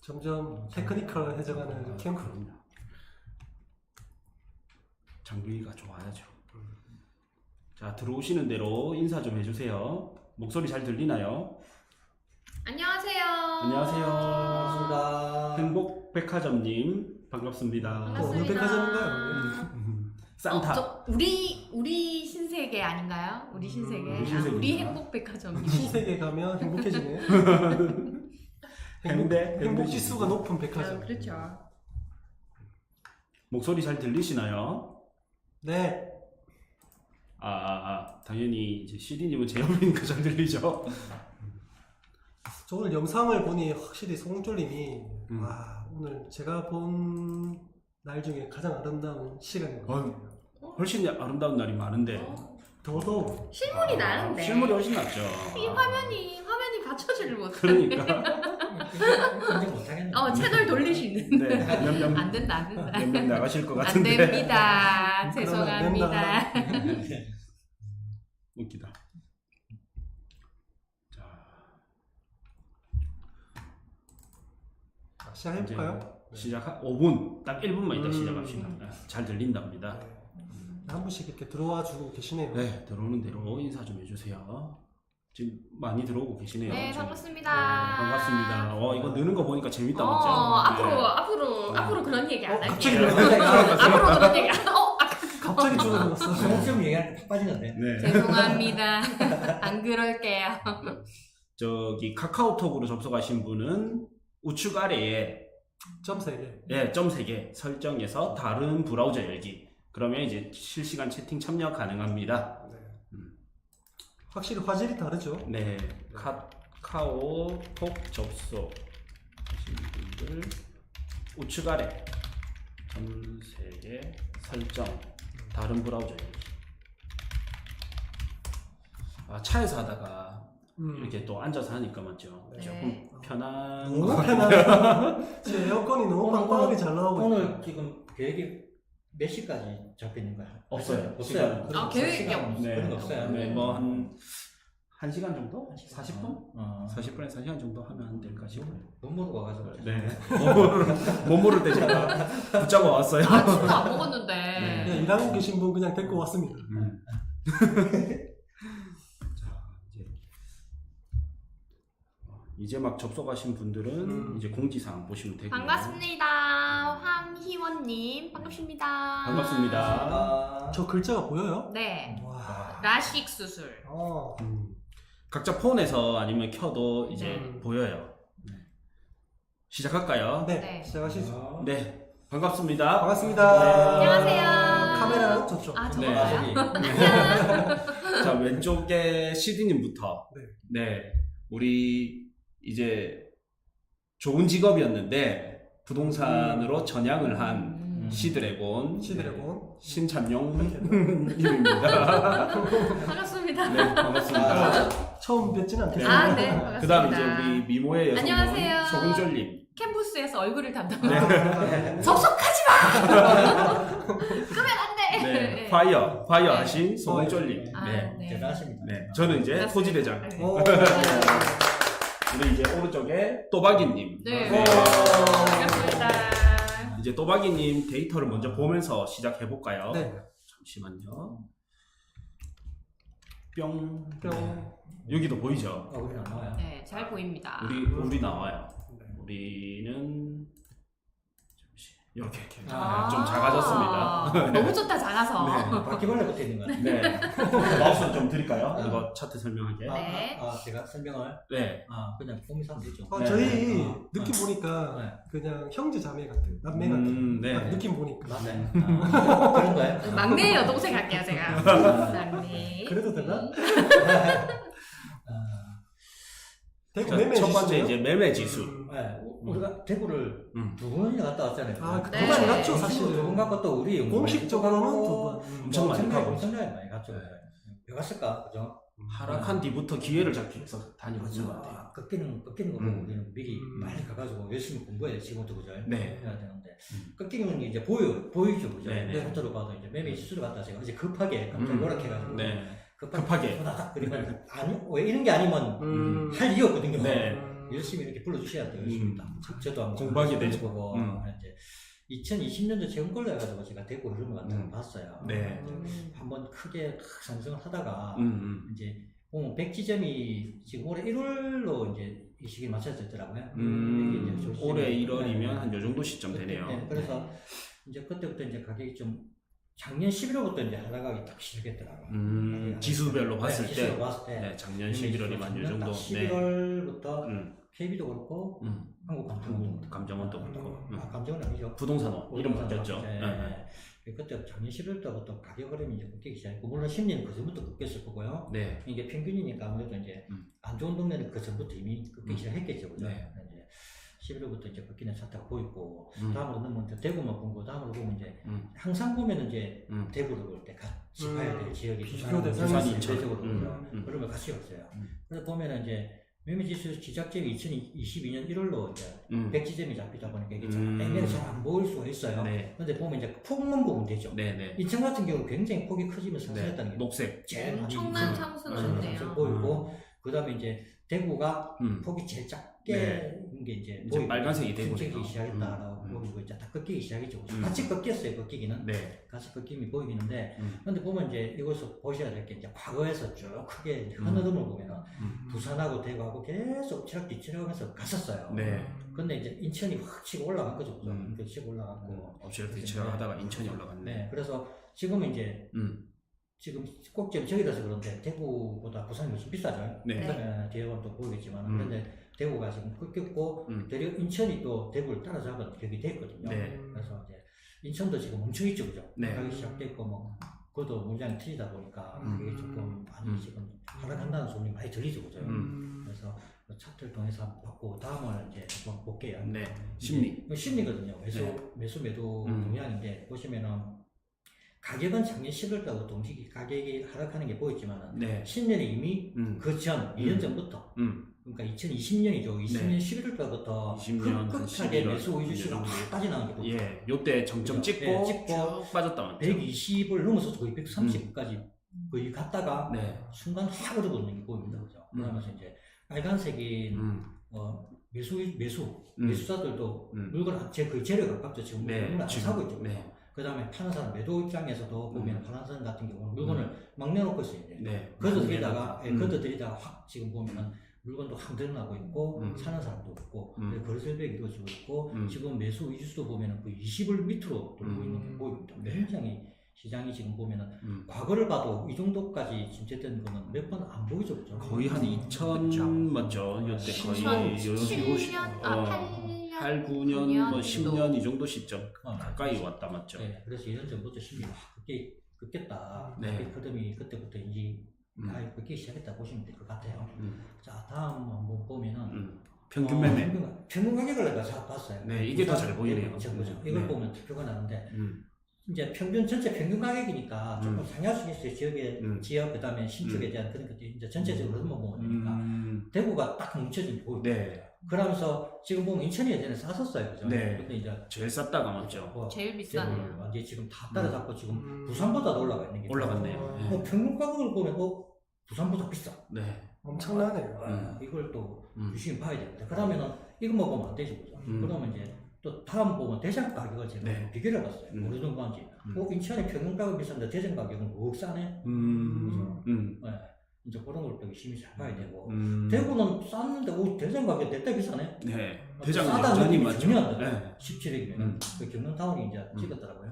점점 테크니컬해져가는 캠프. 장비가 좋아야죠. 자, 들어오시는 대로 인사 좀 해주세요. 목소리 잘 들리나요? 안녕하세요. 안녕하세요. 반갑습니다. 행복백화점님 반갑습니다. 반갑습니다. 어느 백화점인가요? 산타. 우리 신세계 아닌가요? 우리 신세계. 우리 신세계인가? 우리 행복백화점. 신세계 가면 행복해지네. 행복 지수가 높은 백화점. 그렇죠. 목소리 잘 들리시나요? 네. 당연히 이제 CD님은 제 옆이니까 잘 들리죠? 저 오늘 영상을 보니 확실히 송졸님이 오늘 제가 본 날 중에 가장 아름다운 시간인 것 같아요. 훨씬 아름다운 날이 많은데 더더욱 실물이 나는데. 실물이 훨씬 낫죠. 이 화면이 받쳐주질 못해. 그러니까 인증 못하겠네. 채널 돌릴 수 있는데. 네, 몇명 안 된다. 나가실 것 안 같은데. 됩니다. 그러면 죄송합니다. 웃기다. 자, 시작해볼까요? 시작 5분, 딱 1분만 이따 시작합시다. 잘 들린답니다. 한 분씩 이렇게 들어와 주고 계시네요. 네, 들어오는 대로 인사 좀 해주세요. 지금 많이 들어오고 계시네요. 네, 지금. 반갑습니다. 반갑습니다. 이거 느는 거 보니까 재밌다, 맞죠? 앞으로 그런 얘기 안 갑자기 할게요. 앞으로 그런 얘기 갑자기 줄어들었어. 성점 얘기할 때 빠지는데. 네. 죄송합니다. 안 그럴게요. 저기 카카오톡으로 접속하신 분은 우측 아래에 점 3개. 점 3개 설정해서 다른 브라우저 열기. 그러면 이제 실시간 채팅 참여 가능합니다. 네. 확실히 화질이 다르죠? 네, 카카오톡 접속 하신 분들 우측 아래 점 3개 설정 다른 브라우저 열기. 차에서 하다가 이렇게 또 앉아서 하니까 맞죠? 네. 조금 편한 너무 것 같아요. 편하다. 지금 에어컨이 너무 빵빵하게 잘 나오고 오늘 있어요. 지금 계획이 몇 시까지 잡혀 있는 거야? 없어요. 없어요. 시간. 계획이 시간 네, 그런 거 없어요. 네, 뭐 한 1시간 정도? 40분? 어. 40분에서 1시간 정도 하면 안 될까 싶어요. 못 모르고 와가지고. 네. 못 모를 때 제가 붙잡아 왔어요. 아침도 안 먹었는데. 그냥 일하고 계신 분 그냥 데리고 왔습니다. 자, 이제 막 접속하신 분들은 이제 공지사항 보시면 되고요. 반갑습니다. 황희원님. 반갑습니다. 반갑습니다. 저 글자가 보여요? 네. 와. 라식 수술. 각자 폰에서 아니면 켜도 이제 네. 보여요. 네. 시작할까요? 네, 네. 시작하시죠. 네. 반갑습니다. 반갑습니다. 네. 안녕하세요. 카메라는 저쪽. 네. 저거요? 자, 왼쪽에 CD님부터. 네. 우리 이제 좋은 직업이었는데 부동산으로 전향을 한 시드래곤 신찬용님입니다. 반갑습니다. 네, 반갑습니다. 처음 뵙진 않겠어요. 네. 반갑습니다. 그 다음 이제 우리 미모의 여성분 안녕하세요. 소금졸님. 캠퍼스에서 얼굴을 담당. 네. 접속하지 마! 끄면 안 돼! 네, 파이어 네. 하신 소금졸님. 네. 네. 대단하십니다. 네, 저는 이제 반갑습니다. 토지대장. 네. 오. 우리 이제 오른쪽에 또박이님. 네. 네. 반갑습니다. 이제 또박이님 데이터를 먼저 보면서 시작해 볼까요? 네. 잠시만요. 뿅. 뿅. 여기도 보이죠? 우리 안 나와요. 네, 잘 보입니다. 우리 나와요. 우리는 잠시 이렇게 좀 작아졌습니다. 너무 좋다, 작아서. 네. 바퀴벌레 붙어 있는 거야. 네. 마우스 좀 드릴까요? 이거 차트 설명하게. 네. 제가 설명을 네. 그냥 폼이 사면 되죠. 네. 저희 느낌 보니까 네. 그냥 형제 자매 같아요. 남매 같아요. 네. 딱 느낌 보니까. 맞네. 그런 거예요? 막내 여동생 할게요, 제가. 막내. 그래도 되나? 대구 자, 매매 첫 번째 지수네요? 이제 매매 지수. 네, 우리가 대구를 음. 2번이나 갔다 왔잖아요. 그 네. 많이 갔죠, 사실 사실은. 2번 갔고 또 우리 공식적으로는 두 번. 엄청 많이 가고. 엄청나게 많이 갔죠. 왜 갔을까? 그죠? 하락한 뒤부터 기회를 잡기 위해서 다녀왔던 것 같아요. 꺾이는 거 보고 우리는 미리 빨리 가가지고 열심히 공부해야 돼, 지금부터 그죠? 네. 해야 되는데 꺾이는 건 이제 보이죠, 그죠? 네, 네. 겉으로 봐도 이제 매매 지수를 갖다 제가 어제 급하게 갑자기 노력해가지고 네. 급하게 급하게. 후다닥 그러니까 왜 이런 게 아니면 할 이유 없거든요. 네. 열심히 이렇게 불러주셔야 돼요. 열심히 딱. 저도 한번 공부하게 되죠. 보고 이제 2020년도 재건걸로 해가지고 제가 대구 이런 거 같은 거 봤어요. 네. 한번 크게 상승을 하다가 음. 이제 보면 100지점이 지금 올해 1월로 이제 이 시기에 맞춰졌더라고요. 올해 1월이면 한 요 정도 시점 되네요. 네, 그래서 이제 그때부터 이제 가격이 좀 작년 11월부터 이제 하락하기 딱 시작했더라고요. 지수별로 봤을 때, 지수로 봤을 때 네, 작년 11월이만 요 정도. 11월부터 KB도 그렇고 한국감정원도 감정원도 그렇고. 감정원 아니죠. 부동산원 이름 바뀌었죠. 네. 네. 그때 작년 11월부터 가격 흐름이 이제 꺾이기 시작했고 물론 심리는 그 전부터 꺾였을 거고요. 네. 이게 평균이니까 아무래도 이제 안 좋은 동네는 그 전부터 이미 꺾이기 시작했겠죠. 그죠? 네. 이제 11월부터 이제 꺾이는 차트가 보이고 다음으로 넘으면 이제 대구만 보고 다음으로 보면 이제 항상 보면 이제 대구를 볼 때 같이 봐야 될 지역이 비교 부산, 대상이 대적으로 있죠. 보죠. 그러면 같이 봤어요. 그래서 보면은 이제 매매지수 시작점이 2022년 1월로 이제 100지점이 잡히다 보니까 이게 땡땡이 잘 안 보일 수가 있어요. 네. 근데 보면 이제 폭만 보면 되죠. 네. 인천 같은 경우 굉장히 폭이 커지면서 상승했다는 게 녹색. 제일 많이 엄청난 상승 상승했네요. 보이고 그 다음에 이제 대구가 폭이 제일 작게 네. 게 이제 이제 빨간색이 되고 꺾이기 시작했다라고 보이고 이제 다 꺾이기 시작했죠. 같이 꺾였어요. 꺾이기는 네. 같이 꺾임이 보이는데 근데 보면 이제 이것을 보셔야 될 게 이제 과거에서 쭉 크게 이제 흐름을 보면은 부산하고 대구하고 계속 치락뒤치락하면서 갔었어요. 네. 근데 이제 인천이 확 치고 올라간 거죠. 그죠? 치고 올라갔고 엎치락 하다가 인천이 올라갔네. 네. 그래서 지금은 이제 지금 꼭지점 저기라서 그런데 대구보다 부산이 훨씬 비싸죠. 네. 뒤에 보면 또 보이겠지만 그런데 대구가 지금 꺾였고 되려 인천이 또 대구를 따라잡은 격이 됐거든요. 네. 그래서 이제 인천도 지금 엄청 있죠, 그죠? 네. 하기 시작됐고 뭐 그것도 물량이 틀리다 보니까 그게 조금 많이 지금 하락한다는 소문이 많이 들리죠, 그죠? 그래서 그 차트를 통해서 한번 봤고 다음을 이제 한번 볼게요. 네. 심리. 심리거든요. 매수 매도 동향인데 보시면은 가격은 작년 11월부터 동시기 가격이 하락하는 게 보였지만은 네. 심리는 이미 그 전 2년 전부터 그러니까 2020년이죠. 20년 11월부터 20년 급하게 11월 매수 위주시가 정도. 확 빠져나간 게 보여요. 예, 요때 정점 그죠? 찍고, 예, 찍고 쭉 빠졌다 맞죠? 120을 넘어서 거의 130까지 거의 갔다가 네. 순간 확 얻어버리는 게 보입니다. 그죠? 그러면서 이제 빨간색인 매수자들도 물건 거의 재료에 가깝죠. 지금 네, 물건 안 지금. 사고 있죠. 네. 그 다음에 파는 사람 매도 입장에서도 보면 파는 사람 같은 경우는 물건을 막 내놓고 있어요. 이제. 네. 걷어들이다가 확 지금 보면은 물건도 확 늘어나고 있고 사는 사람도 없고 거래설백이 이루어지고 있고 지금 매수 위주수도 보면은 거의 20을 밑으로 돌고 있는 게 보입니다. 굉장히 시장이 지금 보면은 과거를 봐도 이 정도까지 진짜된 거는 몇 번 안 보이죠, 그죠? 거의 한 2000 맞죠? 요때 거의 7년? 8, 9년, 뭐 10년 이 정도 시점 가까이 왔다 맞죠? 네, 그래서 2년 전부터 심리가 확 꺾였다. 네. 흐름이 그때부터 이제 아예 꺾이기 시작했다 보시면 될 것 같아요. 자, 다음 한번 보면은 평균 매매. 평균 가격을 내가 잘 봤어요. 네, 이게 더 잘 보이네요. 그죠? 이걸 네. 보면 표가 나는데 이제 전체 평균 가격이니까 조금 상향 수 있어요. 지역 그다음에 신축에 대한 그런 것도 이제 전체적으로 흐름만 보면 되니까 대구가 딱 뭉쳐진 보이고. 네. 그러면서 지금 보면 인천이 예전에 쌌었어요, 그죠? 네. 근데 이제 제일 쌌다가 맞죠? 뭐 제일 비싸네요. 완전 지금 다 따라잡고 지금 부산보다도 올라가 있는 게 올라갔네요. 보여요. 평균 가격을 보면 부산보다 비싸. 네. 엄청나네요. 이걸 또 유심히 봐야 됩니다. 그러면은 이것만 보면 안 되죠, 그죠? 그러면 이제 또 다음 보면 대장 가격을 제가 네. 비교를 해봤어요. 어느 정도 한지. 인천의 평균 가격 비싼데 대장 가격은 욱 싸네. 네. 이제 그런 걸 또 유심히 잘 봐야 되고. 대구는 쌌는데 대장 가격 대대 비싸네. 네. 싸다는 대장은 느낌이 맞죠? 전혀 안 들어요. 네. 17억이면 그 경남타운이 이제 찍었더라고요.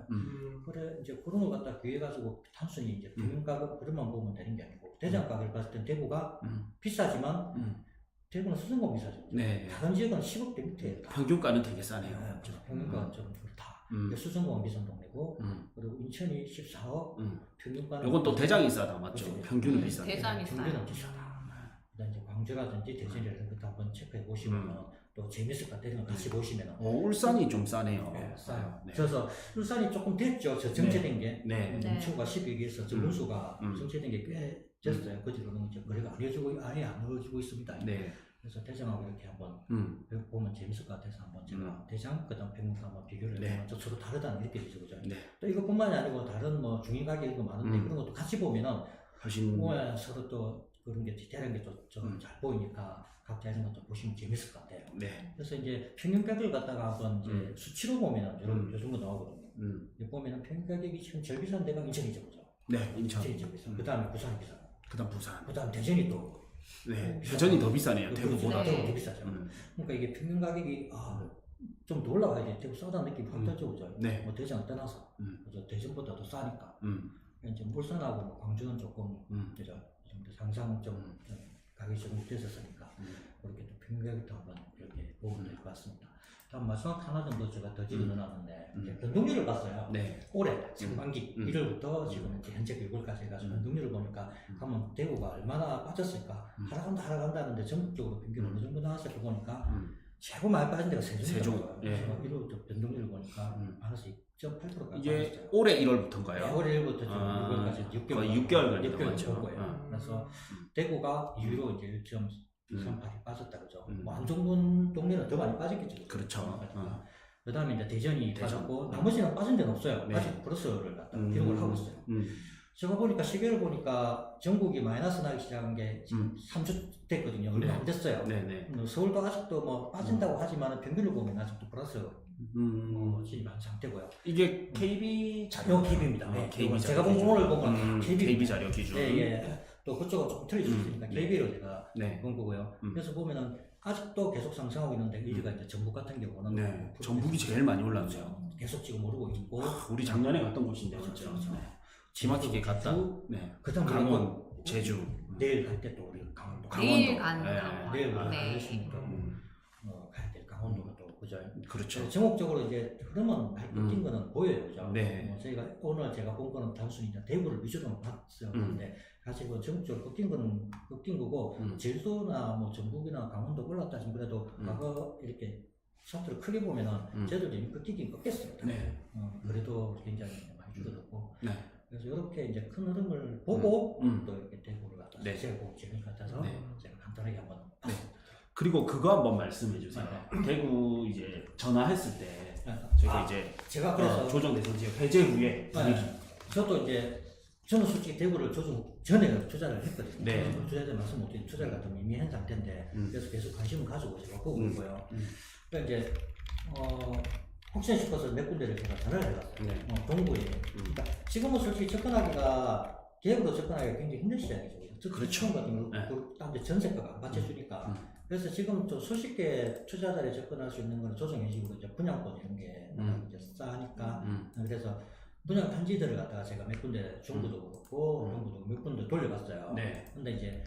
그래 이제 그런 걸 갖다 비해가지고 단순히 이제 평균 가격 그것만 보면 되는 게 아니고 대장 가격을 봤을 땐 대구가 비싸지만 대구는 수성공 비싸죠. 네. 다른 지역은 10억대 밑에 평균가는 되게 싸네요. 평균가는 좀 그렇다. 수성공은 비싼 동네고 그리고 인천이 14억 평균가는 요건 또 대장이 싸다 맞죠? 그렇죠. 평균은 비싸네. 대장이 평균은 비싸다. 그다음 이제 광주라든지 대전이라든지 것도 한번 체크해 보시면 또 재밌을 것 같아요. 같이 보시면 울산이 좀 싸네요. 네, 싸요. 네. 그래서 울산이 조금 됐죠. 저 정체된 게. 네. 인추가 12기에서 정문수가 정체된 게 꽤 됐어요. 그지로는 이제 거래가 아예 안 이루어지고 있습니다. 네. 그래서 대장하고 이렇게 한번 보면 재밌을 것 같아서 한번 제가 대장 그다음 평균가 한번 비교를 해보면 저 서로 다르다는 느낌이죠, 그죠? 네. 또 이것뿐만이 아니고 다른 뭐 중위 가격도 많은데 그런 것도 같이 보면은 훨씬 서로 또 그런 게 디테일한 게 좀 잘 보이니까 각자 이런 것도 보시면 재밌을 것 같아요. 네. 그래서 이제 평균 가격을 갖다가 한번 이제 수치로 보면은 요런 거 나오거든요. 여기 보면은 평균 가격이 지금 제일 비싼 데가 인천이죠, 그죠? 네, 인천. 인천이 제일 비싸. 그 다음에 부산이 비싸. 그다음 부산. 그 다음 대전이 또. 네, 대전이 더 비싸네요. 대구보다. 네. 대구가 더 비싸죠. 그러니까 이게 평균 가격이 좀 더 올라가야지. 대구 싸다는 느낌이 확 들죠, 그죠? 네. 뭐 대전을 떠나서 그죠? 대전보다 더 싸니까. 이제 울산하고 뭐 광주는 조금 그죠? 좀 더 상상 좀 가격이 조금 됐었으니까 그렇게 또 평균 가격도 한번 이렇게 보면 될 것 같습니다. 다음 마지막 하나 정도 제가 더 집어 넣어놨는데 이제 변동률을 봤어요. 네. 올해 상반기 1월부터 지금 이제 현재 6월까지 해가지고 변동률을 보니까 가면 대구가 얼마나 빠졌을까? 하락한다는데 전국적으로 평균 어느 정도 나왔을까 보니까 최고 많이 빠진 데가 세종이더라고요. 예. 그래서 1월부터 변동률을 보니까 마이너스 2.8%가 이게 빠졌어요. 올해 1월부터인가요? 올해 1월부터 지금 6월까지 6개월 거의 6개월 걸린 6개월 거죠. 볼 거예요. 그래서 대구가 2위로 이제 1.38이 빠졌다 그죠. 뭐 안정돈 동네는 더 많이 빠졌겠죠. 그렇죠. 그 다음에 이제 대전이 대전. 빠졌고 나머지는 빠진 데는 없어요. 네. 아직 플러스를 갖다 기록을 하고 있어요. 제가 보니까 시계를 보니까 전국이 마이너스 나기 시작한 게 지금 3주 됐거든요. 얼마 안 됐어요. 네네. 서울도 아직도 뭐 빠진다고 하지만 평균을 보면 아직도 플러스 진입한 상태고요. 이게 KB 자료. 요 KB입니다. 네, KB 제가 자료 본 오늘 보면 KB KB 자료 기준. 예, 예. 또 그쪽은 조금 틀릴 수 있으니까 KB로 제가 네. 본 거고요. 그래서 보면은 아직도 계속 상승하고 있는데 우리가 이제 전북 같은 경우는 네. 전북이 제일 많이 올랐네요. 계속 지금 오르고 있고 우리 작년에 갔던 곳인데 그렇죠. 진짜. 네. 기막히게 갔다. 네. 그다음 강원, 제주. 내일 갈 때 또 우리 강원도 내일 강원도. 가는 네. 강원. 내일 네. 가겠습니다. 가야 될 강원도가 또 그죠. 그렇죠. 전국적으로 이제 흐름은 많이 꺾인 거는 보여요, 그죠. 네. 저희가 오늘 제가 본 거는 단순히 이제 대구를 위주로 봤어요. 근데 사실 뭐 전국적으로 꺾인 거는 꺾인 거고 제주도나 뭐 전북이나 강원도 올랐다 지금 그래도 과거 이렇게 차트를 크게 보면은 쟤들도 이미 꺾이긴 꺾였습니다. 네. 그래도 굉장히 많이 줄어들고. 네. 그래서 이렇게 이제 큰 흐름을 보고 또 이렇게 대구를 갖다 네. 자세히 보고 재미 같아서 네. 제가 간단하게 한번 봤습니다. 그리고 그거 한번 말씀해 주세요. 대구 이제 전화했을 때 저희가 이제 제가 그래서 조정대선 지역 해제 후에 분위기. 저도 이제 저는 솔직히 대구를 조정 전에 투자를 했거든요. 네. 투자에 말씀 못 드린 투자를 갖다 이미 한 상태인데 그래서 계속 관심을 가지고 제가 보고 있고요. 그러니까 이제 혹시나 싶어서 몇 군데를 제가 전화를 해봤어요. 네. 동구에. 그러니까 지금은 솔직히 접근하기가 계획으로 접근하기가 굉장히 힘든 시장이죠. 그렇죠. 같은 경우 네. 딴데 전세가가 안 받쳐주니까. 그래서 지금 좀 손쉽게 투자자들이 접근할 수 있는 건 조정해지고 이제 분양권 이런 게 이제 싸니까 그래서 분양 단지들을 갖다가 제가 몇 군데 중구도 그렇고 동구도 몇 군데 돌려봤어요. 네. 근데 이제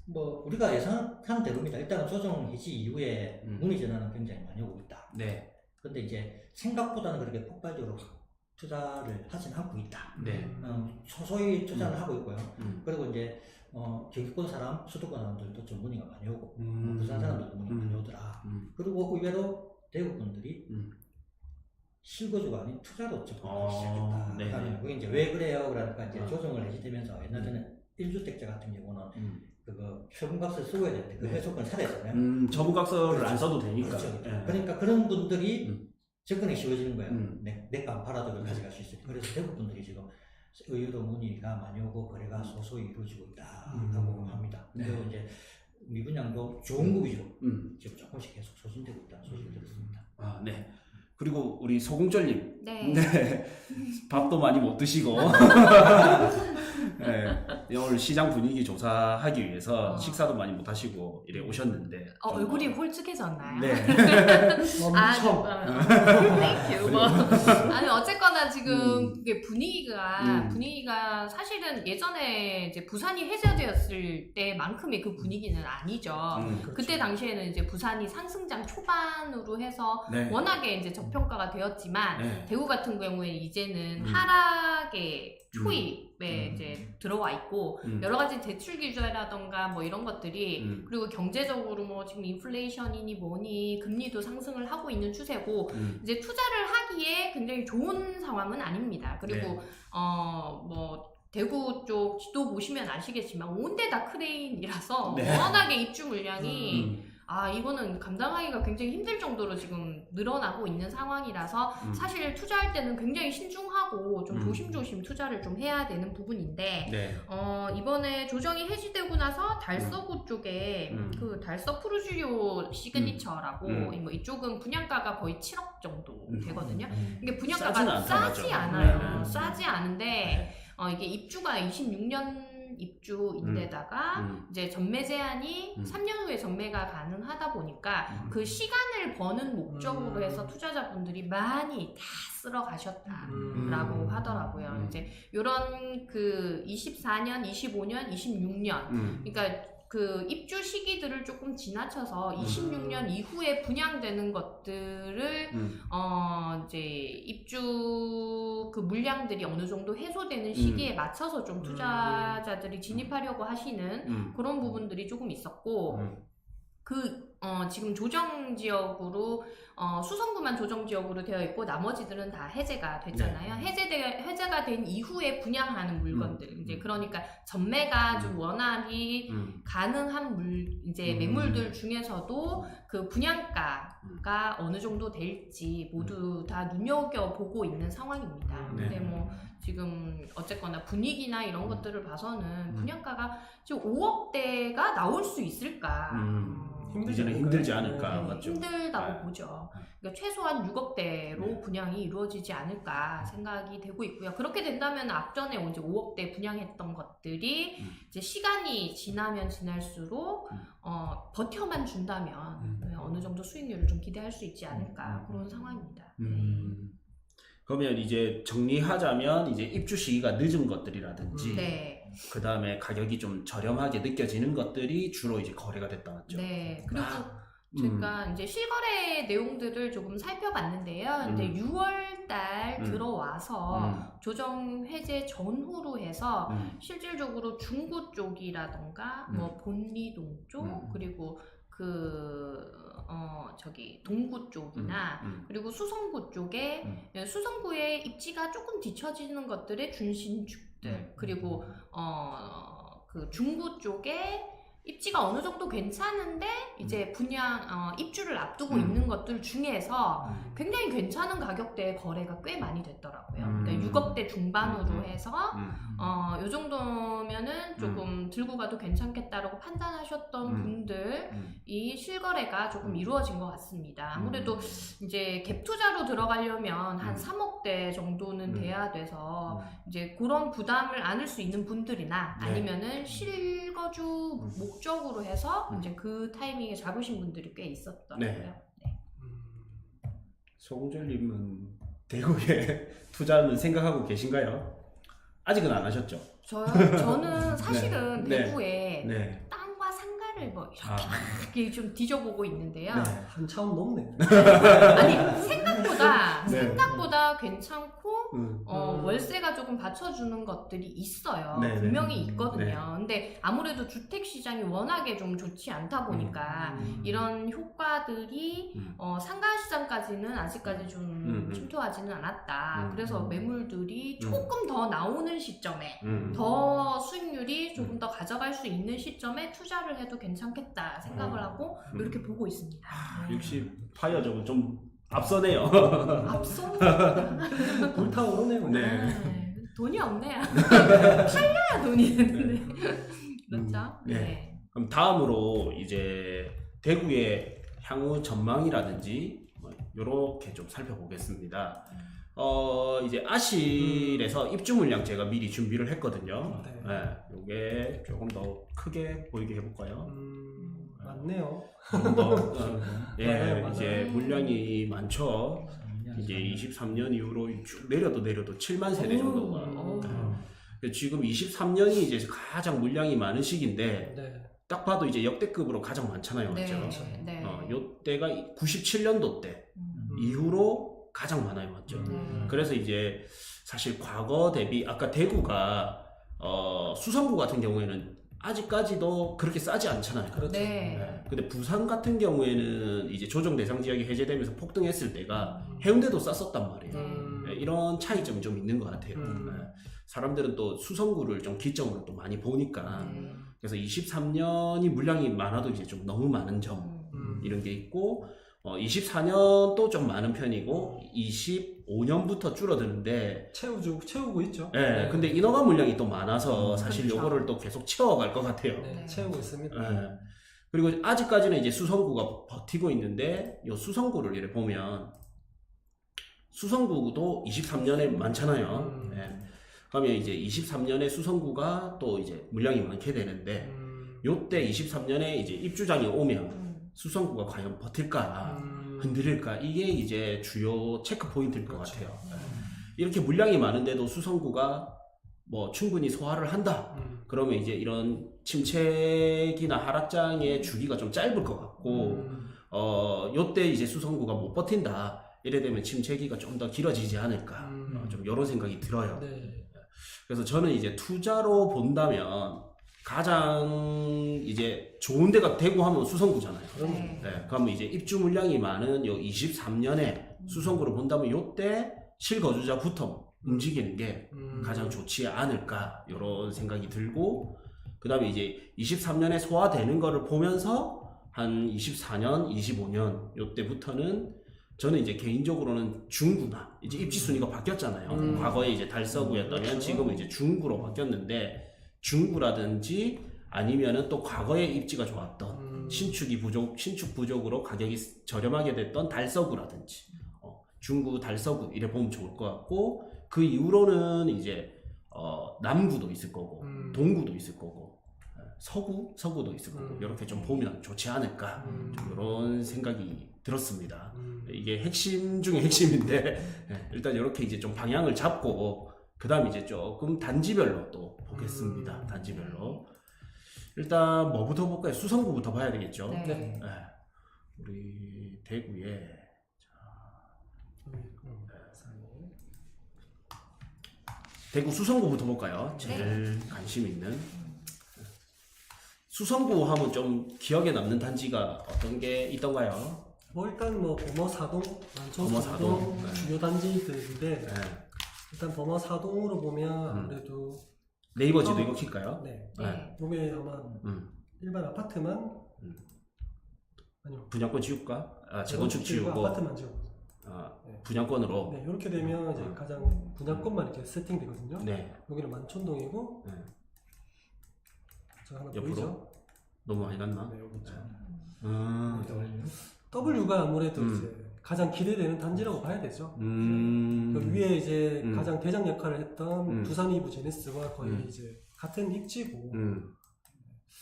뭐 우리가 예상한 대로입니다. 일단은 조정 해지 이후에 문의 전화는 굉장히 많이 오고 있다. 네. 근데 이제 생각보다는 그렇게 폭발적으로 투자를 하진 않고 있다. 네. 소소히 투자를 하고 있고요. 그리고 이제 경기권 사람, 수도권 사람들도 좀 문의가 많이 오고 부산 사람들도 문의가 많이 오더라. 그리고 의외로 대구 분들이 실거주가 아닌 투자로 접근하기 시작했다. 네. 그러니까 그게 이제 왜 그래요? 그러니까 이제 조정을 해지되면서 옛날에는 1주택자 같은 경우는 그거 세금값을 쓰고 해야 되는데 그 회수권을 살아있잖아요. 저부각서를 안 써도 되니까. 그렇죠. 네. 그러니까 그런 분들이 접근이 쉬워지는 거예요. 내가 안 팔아도 그걸 가져갈 수 있으니까. 그래서 대구 분들이 지금 의외로 문의가 많이 오고 거래가 소소히 이루어지고 있다고 합니다. 네. 그리고 이제 미분양도 좋은 거 위주로 지금 조금씩 계속 소진되고 있다는 소식을 들었습니다. 아, 네. 그리고 우리 소공절님. 네. 네. 밥도 많이 못 드시고. 네. 오늘 시장 분위기 조사하기 위해서 식사도 많이 못 하시고 이래 오셨는데. 얼굴이 홀쭉해졌나요? 네. 땡큐. 뭐. 아니 어쨌거나 지금 이게 분위기가 사실은 예전에 이제 부산이 해제되었을 때만큼의 그 분위기는 아니죠. 그때 당시에는 이제 부산이 상승장 초반으로 해서 네. 워낙에 이제 저평가가 되었지만 네. 대구 같은 경우에 이제는 하락의 초입에 이제 들어와 있고 여러 가지 대출 규제라던가 뭐 이런 것들이 그리고 경제적으로 뭐 지금 인플레이션이니 뭐니 금리도 상승을 하고 있는 추세고 이제 투자를 하기에 굉장히 좋은 상황은 아닙니다. 그리고 뭐 대구 쪽 지도 보시면 아시겠지만 온데 다 크레인이라서 네. 워낙에 입주 물량이 이거는 감당하기가 굉장히 힘들 정도로 지금 늘어나고 있는 상황이라서 사실 투자할 때는 굉장히 신중하고 좀 조심조심 투자를 좀 해야 되는 부분인데 네. 이번에 조정이 해지되고 나서 달서구 쪽에 그 달서 프루지오 시그니처라고 뭐 이쪽은 분양가가 거의 7억 정도 되거든요. 이게 분양가가 싸지 않아요. 네. 싸지 않은데 이게 입주가 26년 입주인데다가 이제 전매 제한이 3년 후에 전매가 가능하다 보니까 그 시간을 버는 목적으로 해서 투자자분들이 많이 다 쓸어 가셨다라고 하더라고요. 이제 요런 그 24년, 25년, 26년 그러니까 그 입주 시기들을 조금 지나쳐서 26년 이후에 분양되는 것들을 이제 입주 그 물량들이 어느 정도 해소되는 시기에 맞춰서 좀 투자자들이 진입하려고 하시는 그런 부분들이 조금 있었고 지금 조정 지역으로 수성구만 조정 지역으로 되어 있고 나머지들은 다 해제가 됐잖아요. 네. 해제가 된 이후에 분양하는 물건들 이제 그러니까 전매가 좀 원활히 가능한 이제 매물들 중에서도 그 분양가가 어느 정도 될지 모두 다 눈여겨 보고 있는 상황입니다. 네. 근데 뭐 지금 어쨌거나 분위기나 이런 것들을 봐서는 분양가가 지금 5억대가 나올 수 있을까? 이제는 힘들지 않을까. 네, 맞죠? 힘들다고 네. 보죠. 그러니까 최소한 6억대로 분양이 이루어지지 않을까 생각이 되고 있고요. 그렇게 된다면 앞전에 이제 5억대 분양했던 것들이 이제 시간이 지나면 지날수록 버텨만 준다면 어느 정도 수익률을 좀 기대할 수 있지 않을까 그런 상황입니다. 그러면 이제 정리하자면 이제 입주 시기가 늦은 것들이라든지 네. 그 다음에 가격이 좀 저렴하게 느껴지는 것들이 주로 이제 거래가 됐다 맞죠? 네. 그리고 제가 이제 실거래 내용들을 조금 살펴봤는데요. 이제 6월 달 들어와서 조정 해제 전후로 해서 실질적으로 중구 쪽이라던가 뭐 본리동 쪽 그리고 동구 쪽이나 그리고 수성구 쪽에 수성구의 입지가 조금 뒤처지는 것들의 준신축들 그리고 그 중구 쪽에 입지가 어느 정도 괜찮은데 이제 입주를 앞두고 있는 것들 중에서 굉장히 괜찮은 가격대의 거래가 꽤 많이 됐더라고요. 그러니까 6억대 중반으로 해서 요 정도면은 조금 들고 가도 괜찮겠다라고 판단하셨던 분들이 실거래가 조금 이루어진 것 같습니다. 아무래도 이제 갭 투자로 들어가려면 한 3억대 정도는 돼야 돼서 이제 그런 부담을 안을 수 있는 분들이나 아니면은 실거주 목적으로 해서 이제 그 타이밍에 잡으신 분들이 꽤 있었더라고요. 네. 송절님은 대구에 투자는 생각하고 계신가요? 아직은 안 하셨죠? 저는 사실은 네. 대구에 네. 땅과 상가를 뭐 이렇게 좀 뒤져보고 있는데요. 네. 한 차원 넘네. 아니 생각보다 괜찮고 월세가 조금 받쳐주는 것들이 있어요. 네, 분명히 네. 있거든요. 네. 근데 아무래도 주택 시장이 워낙에 좀 좋지 않다 보니까 이런 효과들이 상가 시장까지는 아직까지 좀 침투하지는 않았다. 그래서 매물들이 조금 더 나오는 시점에 더 수익률이 조금 더 가져갈 수 있는 시점에 투자를 해도 괜찮겠다 생각을 하고 이렇게 보고 있습니다. 역시 파이어족은 좀 앞서네요. 앞섭니다. 불타오르네요. 네. 돈이 없네요. 팔려야 돈이 되는데. 그렇죠? 네. 그럼 다음으로 이제 대구의 향후 전망이라든지 뭐 이렇게 좀 살펴보겠습니다. 이제 아실에서 입주 물량 제가 미리 준비를 했거든요. 네. 요게 조금 더 크게 보이게 해볼까요? 맞네요. 조금 더, 맞아요. 이제 물량이 많죠. 이제 23년 이후로 쭉 내려도 7만 세대 정도가. 지금 23년이 이제 가장 물량이 많은 시기인데, 네. 딱 봐도 이제 역대급으로 가장 많잖아요. 맞죠? 네. 요때가 97년도 때 이후로 가장 많아요. 맞죠? 그래서 이제 사실 과거 대비 아까 대구가 수성구 같은 경우에는 아직까지도 그렇게 싸지 않잖아요. 그렇죠. 네. 근데 부산 같은 경우에는 이제 조정 대상 지역이 해제되면서 폭등했을 때가 해운대도 쌌었단 말이에요. 네, 이런 차이점이 좀 있는 것 같아요. 네. 사람들은 또 수성구를 좀 기점으로 또 많이 보니까 그래서 23년이 물량이 많아도 이제 좀 너무 많은 점 이런 게 있고 24년도 좀 많은 편이고 25년부터 줄어드는데 채우고 있죠. 네, 근데 인허가 물량이 또 많아서 사실 그렇죠. 요거를 또 계속 채워갈 것 같아요. 네, 채우고 있습니다. 네. 그리고 아직까지는 이제 수성구가 버티고 있는데 요 수성구를 이렇게 보면 수성구도 23년에 많잖아요. 네. 그러면 이제 23년에 수성구가 또 이제 물량이 많게 되는데 요때 23년에 이제 입주장이 오면 수성구가 과연 버틸까 흔들릴까 이게 이제 주요 체크 포인트일 것 그렇죠. 같아요. 이렇게 물량이 많은데도 수성구가 뭐 충분히 소화를 한다. 그러면 이제 이런 침체기나 하락장의 주기가 좀 짧을 것 같고 요때 이제 수성구가 못 버틴다. 이래 되면 침체기가 좀 더 길어지지 않을까. 좀 이런 생각이 들어요. 네. 그래서 저는 이제 투자로 본다면 가장 이제 좋은 데가 대구 하면 수성구잖아요. 네. 네, 그러면 이제 입주 물량이 많은 요 23년에 수성구로 본다면 요때 실거주자부터 움직이는 게 가장 좋지 않을까 이런 생각이 들고 그 다음에 이제 23년에 소화되는 거를 보면서 한 24년, 25년 요때부터는 저는 이제 개인적으로는 중구나 이제 입지 순위가 바뀌었잖아요. 과거에 이제 달서구였다면 그렇죠. 지금은 이제 중구로 바뀌었는데 중구라든지 아니면은 또 과거에 입지가 좋았던 신축 부족으로 가격이 저렴하게 됐던 달서구라든지 중구, 달서구 이래 보면 좋을 것 같고 그 이후로는 이제 남구도 있을 거고 동구도 있을 거고 서구도 있을 거고 이렇게 좀 보면 좋지 않을까 좀 이런 생각이 들었습니다. 이게 핵심 중에 핵심인데 일단 이렇게 이제 좀 방향을 잡고 그 다음 이제 조금 단지별로 또 보겠습니다. 단지별로 일단 뭐부터 볼까요? 수성구부터 봐야 되겠죠. 네. 네. 우리 대구에 대구 수성구부터 볼까요? 제일 관심 있는 수성구 하면 좀 기억에 남는 단지가 어떤 게 있던가요? 뭐 일단 뭐 범어사동, 범어사동, 만촌사동 네. 주요 단지들인데 네. 일단 범어사동으로 보면 아무래도 네이버지도 이거 킬까요? 네. 네. 요게 아마 일반 아파트만 아니요. 분양권 지울까? 재건축 지우고 아파트만 지우고. 네. 분양권으로 네, 이렇게 되면 이제 가장 분양권만 이렇게 세팅되거든요. 네. 여기는 만촌동이고 네. 저 하나 옆으로? 보이죠? 너무 많이 갔나? 네, 여기 있죠. 네. W가 아무래도 이제 가장 기대되는 단지라고 봐야 되죠. 그 위에 이제 가장 대장 역할을 했던 두산 이브 제네스와 거의 이제 같은 입지고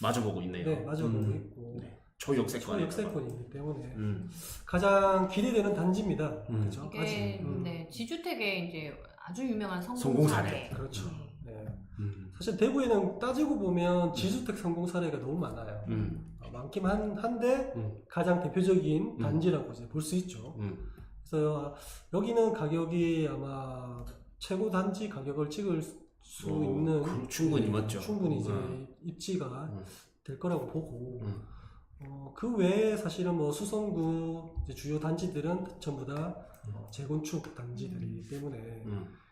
마주보고 있네요. 네, 마주보고 있고 네. 초역세권. 초역세권이기 때문에 음. 가장 기대되는 단지입니다. 그렇죠? 이게 아직. 네, 지주택의 이제 아주 유명한 성공 성공 사례. 사례. 그렇죠. 네. 사실 음. 대구에는 따지고 보면 지주택 성공 사례가 너무 많아요. 많긴 한데 가장 대표적인 단지라고 이제 볼 수 있죠. 그래서 여기는 가격이 아마 최고 단지 가격을 찍을 수 있는 충분히 맞죠. 충분히 이제 입지가 될 거라고 보고 그 외에 사실은 뭐 수성구 이제 주요 단지들은 전부 다 재건축 단지들이기 때문에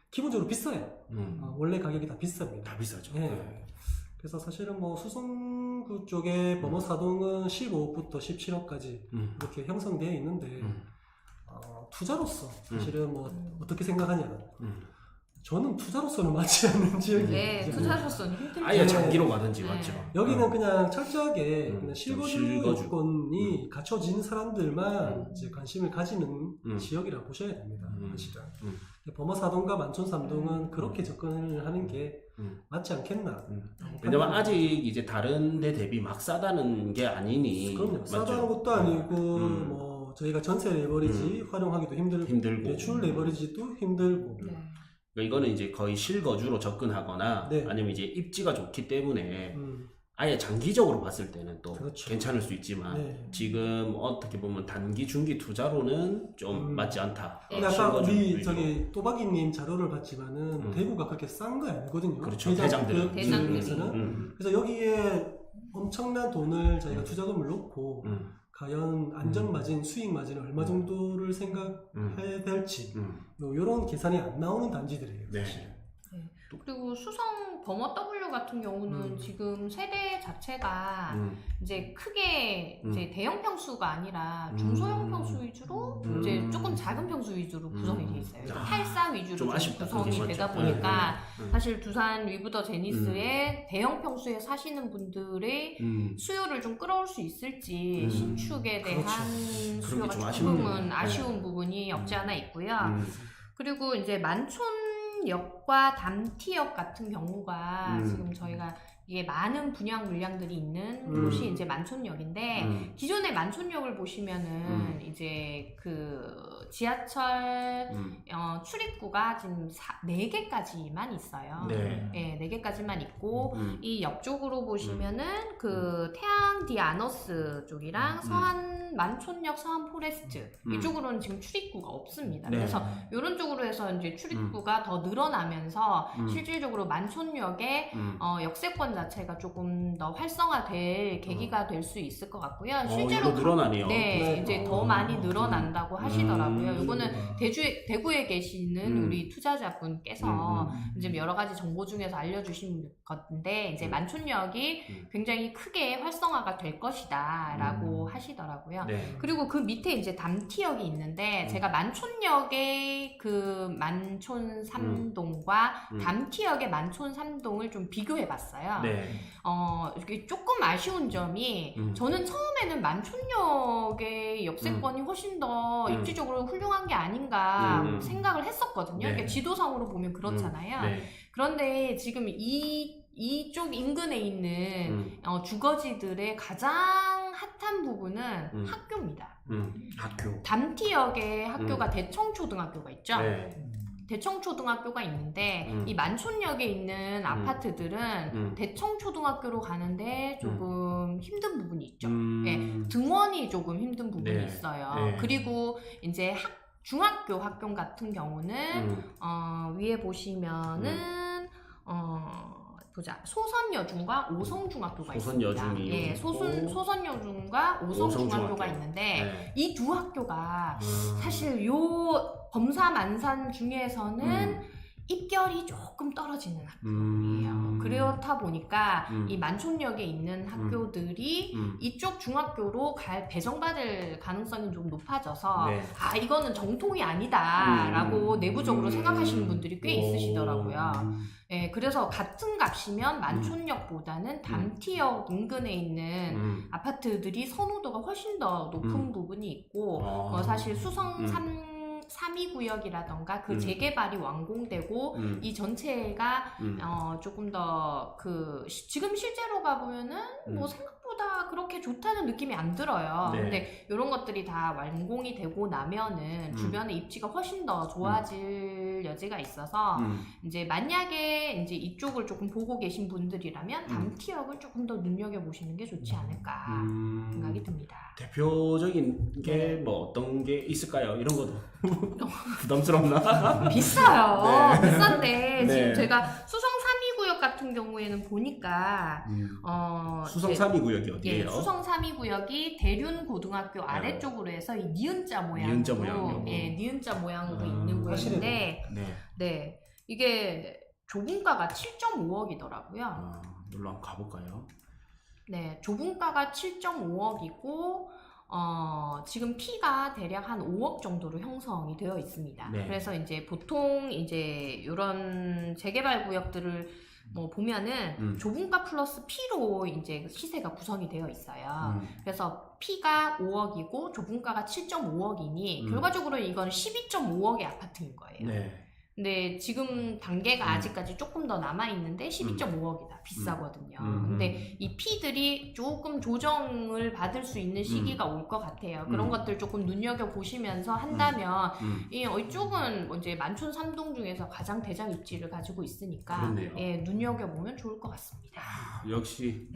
기본적으로 비싸요. 원래 가격이 다 비쌉니다. 다 비싸죠. 네. 그래서 사실은 뭐 수성구 쪽에 범어사동은 15억부터 17억까지 이렇게 형성되어 있는데 투자로서 사실은 뭐 어떻게 생각하냐 저는 투자로서는 맞지 않는 지역이에요. 네, 투자로서는 힘들죠. 아예 장기로 가든지 네. 맞죠. 여기는 그냥 철저하게 그냥 실거주. 실거주 요건이 갖춰진 사람들만 이제 관심을 가지는 지역이라고 보셔야 됩니다. 사실은. 범어사동과 만촌삼동은 그렇게 접근을 하는 게 맞지 않겠나. 왜냐면 아직 이제 다른 데 대비 막 싸다는 게 아니니. 그럼요. 맞죠? 싸다는 것도 아니고 뭐 저희가 전세 레버리지 활용하기도 힘들고 대출 레버리지도 힘들고 네. 그러니까 이거는 이제 거의 실거주로 접근하거나 네. 아니면 이제 입지가 좋기 때문에 아예 장기적으로 봤을 때는 또 그렇죠. 괜찮을 수 있지만 네. 지금 어떻게 보면 단기 중기 투자로는 좀 맞지 않다. 네. 근데 아까 우리 실거주 저기 또박이님 자료를 봤지만은 대구가 그렇게 싼 거 아니거든요. 그렇죠. 대장들은. 대장들은. 그래서 여기에 엄청난 돈을 저희가 투자금을 놓고 과연 안전마진, 수익 마진을 얼마 정도를 생각해야 될지 이런 계산이 안 나오는 단지들이에요. 네. 사실. 그리고 수성 버머 W 같은 경우는 지금 세대 자체가 이제 크게 이제 대형 평수가 아니라 중소형 평수 위주로 이제 조금 작은 평수 위주로 구성이 돼 있어요. 그래서 84 위주로 좀 아쉽다. 구성이 그게 되다 맞죠. 보니까 사실 두산 위브더 제니스의 대형 평수에 사시는 분들의 수요를 좀 끌어올 수 있을지 신축에 대한 수요가 그런 게좀 조금은 아쉬운 부분이 없지 않아 있고요. 그리고 이제 만촌역과 담티역 같은 경우가 지금 저희가 이게 많은 분양 물량들이 있는 곳이 이제 만촌역인데 기존의 만촌역을 보시면은 이제 그 지하철 출입구가 지금 4개까지만 있어요. 네, 4개까지만 있고 이 옆쪽으로 보시면은 그 태양 디아너스 쪽이랑 서한 만촌역 서한 포레스트 이쪽으로는 지금 출입구가 없습니다. 그래서 이런 쪽으로 해서 이제 출입구가 더 늘어나면서 실질적으로 만촌역의 역세권 자체가 조금 더 활성화될 계기가 될 수 있을 것 같고요. 실제로 늘어나네요. 네, 이제 더 많이 늘어난다고 하시더라고요. 이거는 대구에 계시는 우리 투자자분께서 이제 여러 가지 정보 중에서 알려주신 건데 이제 만촌역이 굉장히 크게 활성화가 될 것이다라고 하시더라고요. 그리고 그 밑에 이제 담티역이 있는데 제가 만촌역의 그 만촌 3동과 담티역의 만촌 3동을 좀 비교해봤어요. 이게 조금 아쉬운 점이 저는 처음에는 만촌역의 역세권이 훨씬 더 입지적으로 훌륭한 게 아닌가 생각을 했었거든요. 그러니까 지도상으로 보면 그렇잖아요. 그런데 지금 이쪽 인근에 있는 주거지들의 가장 핫한 부분은 학교입니다. 학교. 담티역에 학교가 대청초등학교가 있죠. 대청초등학교가 있는데 이 만촌역에 있는 아파트들은 대청초등학교로 가는데 조금 힘든 부분이 있죠. 등원이 조금 힘든 부분이 있어요. 그리고 이제 중학교 학교 같은 경우는 위에 보시면은 보자. 소선여중과 오성중학교가 있습니다. 예, 소선여중과 오성중학교가 있는데 이 두 학교가 사실 요 범사만산 중에서는 입결이 조금 떨어지는 학교예요. 그렇다 보니까 이 만촌역에 있는 학교들이 이쪽 중학교로 배정받을 가능성이 좀 높아져서 아 이거는 정통이 아니다라고 내부적으로 생각하시는 분들이 꽤 있으시더라고요. 네, 그래서 같은 값이면 만촌역보다는 담티역 인근에 있는 아파트들이 선호도가 훨씬 더 높은 부분이 있고 사실 수성 3위 구역이라던가 그 재개발이 완공되고 이 전체가 조금 더 지금 실제로 가보면은 뭐 생각보다 그렇게 좋다는 느낌이 안 들어요. 근데 이런 것들이 다 완공이 되고 나면은 주변의 입지가 훨씬 더 좋아질 여지가 있어서 이제 만약에 이제 이쪽을 조금 보고 계신 분들이라면 담티역을 조금 더 눈여겨보시는 게 좋지 않을까 생각이 듭니다. 대표적인 게 뭐 어떤 게 있을까요? 이런 것도 부담스럽나? 비싸요. 비싼데 지금 제가 수성 3위 구역 같은 경우에는 보니까 수성 3위 구역이 어디예요? 예, 수성 3위 구역이 대륜고등학교 아래쪽으로 해서 이 니은자 모양으로 니은자 모양으로 있는 구역인데 네. 이게 조분가가 7.5억이더라고요. 놀러 한번 가볼까요? 네, 조분가가 7.5억이고 지금 P가 대략 한 5억 정도로 형성이 되어 있습니다. 그래서 이제 보통 이제 이런 재개발 구역들을 뭐 보면은 조분가 플러스 P로 이제 시세가 구성이 되어 있어요. 그래서 P가 5억이고 조분가가 7.5억이니 결과적으로 이건 12.5억의 아파트인 거예요. 근데 지금 단계가 아직까지 조금 더 남아있는데 12.5억이다. 비싸거든요. 근데 이 P들이 조금 조정을 받을 수 있는 시기가 올 것 같아요. 그런 것들 조금 눈여겨보시면서 한다면 이쪽은 이제 만촌 3동 중에서 가장 대장 입지를 가지고 있으니까 예, 눈여겨보면 좋을 것 같습니다. 역시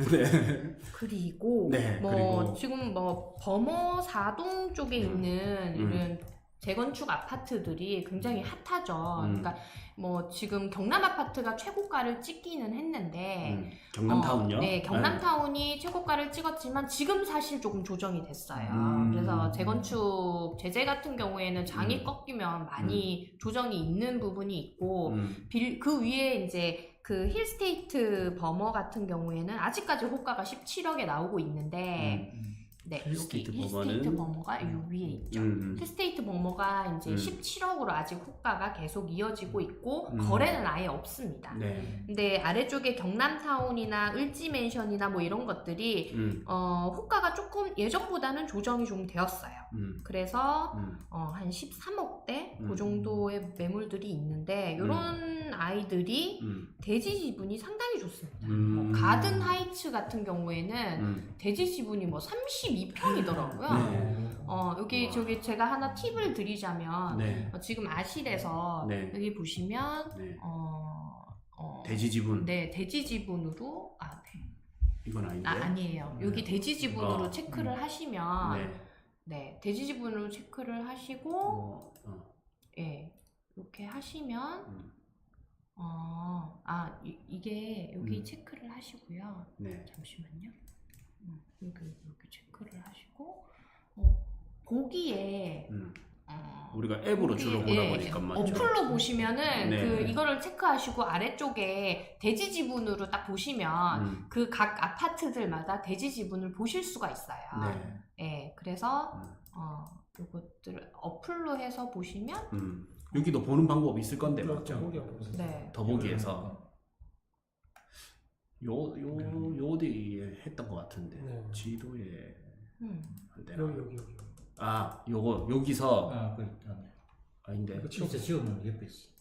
그리고 그리고 지금 뭐 범어 4동 쪽에 있는 이런 재건축 아파트들이 굉장히 핫하죠. 그러니까 뭐 지금 경남 아파트가 최고가를 찍기는 했는데 경남타운요? 네, 경남타운이 최고가를 찍었지만 지금 사실 조금 조정이 됐어요. 그래서 재건축 제재 같은 경우에는 장이 꺾이면 많이 조정이 있는 부분이 있고 그 위에 이제 그 힐스테이트 버머 같은 경우에는 아직까지 호가가 17억에 나오고 있는데 네, 힐스테이트 여기 버머는? 힐스테이트 버머가 요 위에 있죠. 힐스테이트 버머가 이제 17억으로 아직 호가가 계속 이어지고 있고 거래는 아예 없습니다. 네. 근데 아래쪽에 경남타운이나 을지맨션이나 뭐 이런 것들이 호가가 조금 예전보다는 조정이 좀 되었어요. 그래서 한 13억대 그 정도의 매물들이 있는데 이런 아이들이 대지 지분이 상당히 좋습니다. 뭐 가든 하이츠 같은 경우에는 대지 지분이 뭐 32평이더라고요. 여기 저기 제가 하나 팁을 드리자면 네. 지금 아실에서 네. 여기 보시면 네. 대지 지분. 네, 대지 지분으로 네. 이건 아닌데. 아니에요. 여기 대지 지분으로 체크를 하시면 네. 네, 대지 지분으로 체크를 하시고 예. 이렇게 하시면 이게 여기 체크를 하시고요. 네. 잠시만요. 여기 체크를 하시고 보기에 우리가 앱으로 주로 보다 보니까 맞죠. 어플로 보시면은 네. 그 이거를 체크하시고 아래쪽에 대지 지분으로 딱 보시면 그 각 아파트들마다 대지 지분을 보실 수가 있어요. 네. 예, 그래서 요것들 어플로 해서 보시면 여기도 보는 방법이 있을 건데 맞죠? 네. 더보기에서 요디에 했던 것 같은데 네. 지도에 안 되나? 여기. 요거 여기서 아닌데 진짜 지우면 옆에 있어.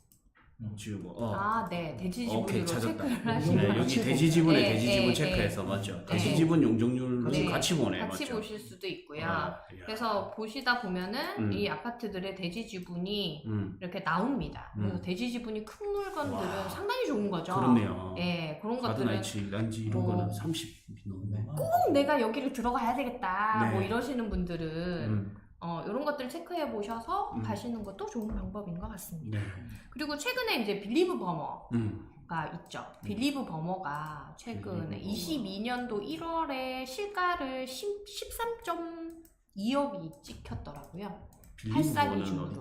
지우고 네. 대지 오케이 지분으로 찾았다. 체크를 하시면 네, 여기 대지 지분에 네, 대지 네, 지분 네. 체크해서 맞죠? 네. 대지 지분 용적률 네. 같이 보네 같이 맞죠? 보실 수도 있고요. 야. 그래서 보시다 보면은 이 아파트들의 대지 지분이 이렇게 나옵니다. 그래서 대지 지분이 큰 물건들은 와. 상당히 좋은 거죠. 그렇네요. 예, 그런 가든 것들은 하이츠, 란지 이런 거는 30 넘네. 꼭 내가 여기를 들어가야 되겠다 네. 뭐 이러시는 분들은 이런 것들 체크해 보셔서 가시는 것도 좋은 방법인 것 같습니다. 네. 그리고 최근에 이제 빌리브 버머가 있죠. 빌리브 버머가 최근에 22년도 1월에 시가를 13.2억이 찍혔더라고요. 빌리브 팔상 버머는 기준으로. 어딨지?